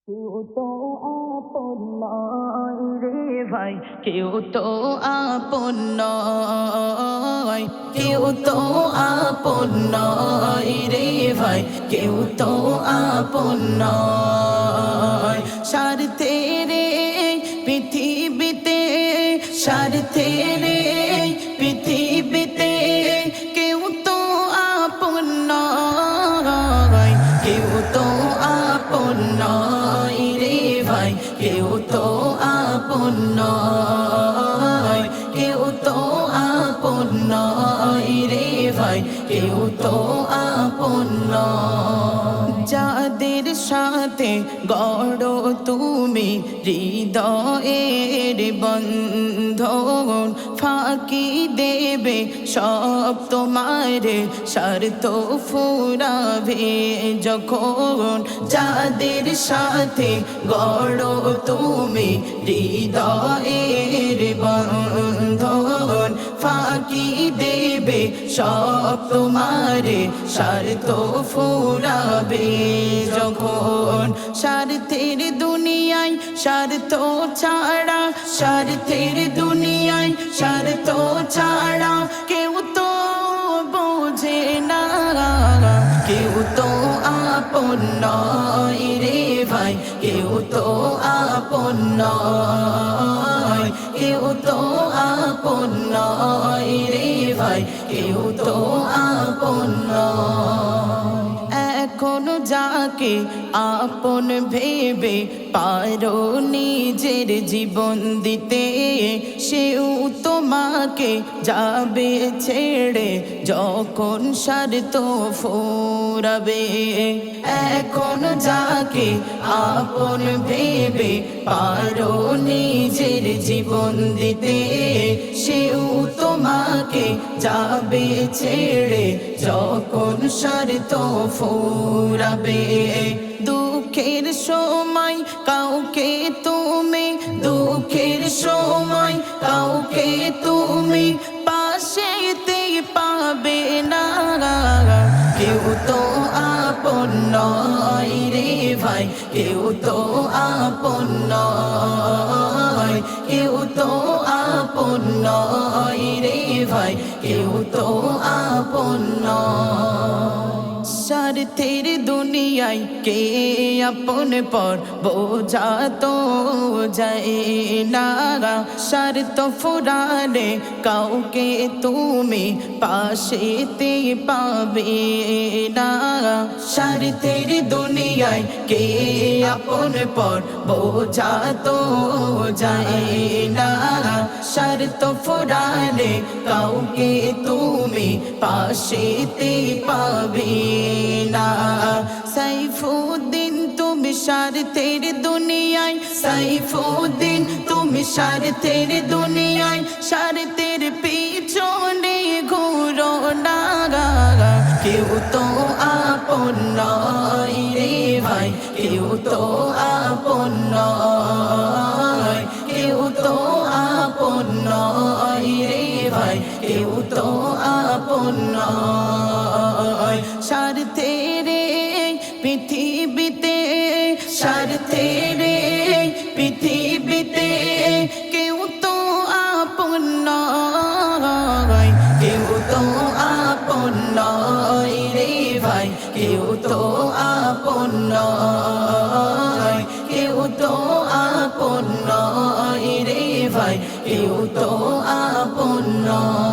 কেউ তো আপন নয় রে ভাই, কেউ তো আপন নয়, কেউ তো আপন নয় রে ভাই, কেউ তো আপন নয়। স্বার্থের এই পৃথিবীতে, স্বার্থের এই পৃথিবীতে কেউ তো আপন নয়, কেউ তো আপন নয় রে ভাই, কেউ তো আপন নয়, কেউ তো আপন নয় রে ভাই, কেউ তো আপন নয়। যাদের সাথে গড়ো তুমি হৃদয়ের বন্ধন, ফাঁকি দেবে সব তোমার স্বার্থ ফুরাবে যখন। যাদের সাথে গড়ো তুমি হৃদয়ের বন্ধন, ফাঁকি দেবে সব তোমার স্বার্থ ফুরাবে যখন। স্বার্থের দুনিয়ায় স্বার্থ ছাড়া, স্বার্থের দুনিয়ায় স্বার্থ ছাড়া কেউ তো বোঝে না, কেউ তো আপন নয় রে ভাই, কেউ তো আপন নয়, কেউ তো আপন নয় রে ভাই, কেউ তো আপন নয়। এখনো যাকে আপন ভেবে পারো নিজের জীবন দিতে, সেও তোমাকে যাবে ছেড়ে যখন স্বার্থ ফুরাবে। এখনো যাকে আপন ভেবে পারো নিজের জীবন দিতে, সেও তোমাকে যাবে ছেড়ে যখন স্বার্থ ফুরাবে। দুঃখের সময় কাউকে তুমি, দুঃখের সময় কাউকে তুমি পাশেতে পাবে না, কেউ তো আপন নয় রে ভাই, কেউ তো আপন নয়, কেউ তো আপন নয় রে ভাই, কেউ তো আপন নয়। স্বার্থের দুনিয়ায় কে আপন পর বোঝা তো যায় না, স্বার্থ ফুরালে কাউকে তুমি পাশেতে পাবে না। স্বার্থের দুনিয়ায় কে আপন পর বোঝা তো যায় না, স্বার্থ ফুরালে কাউকে তুমি পাশেতে পাবে না। সাইফুদ্দিন তুমি স্বার্থের দুনিয়ায়, সাইফুদ্দিন তুমি স্বার্থের দুনিয়ায় স্বার্থের পিছনে ঘুরো না, কেউ তো আপন নয় রে ভাই, কেউ তো আপন নয়, কেউ তো আপন নয় রে ভাই, কেউ তো আপন নয়। স্বার্থের এই পৃথিবীতে, স্বার্থের এই পৃথিবীতে কেউ তো আপন নয়, কেউ তো আপন নয় রে ভাই, কেউ তো আপন নয়, কেউ তো আপন নয় রে ভাই, কেউ তো আপন নয়।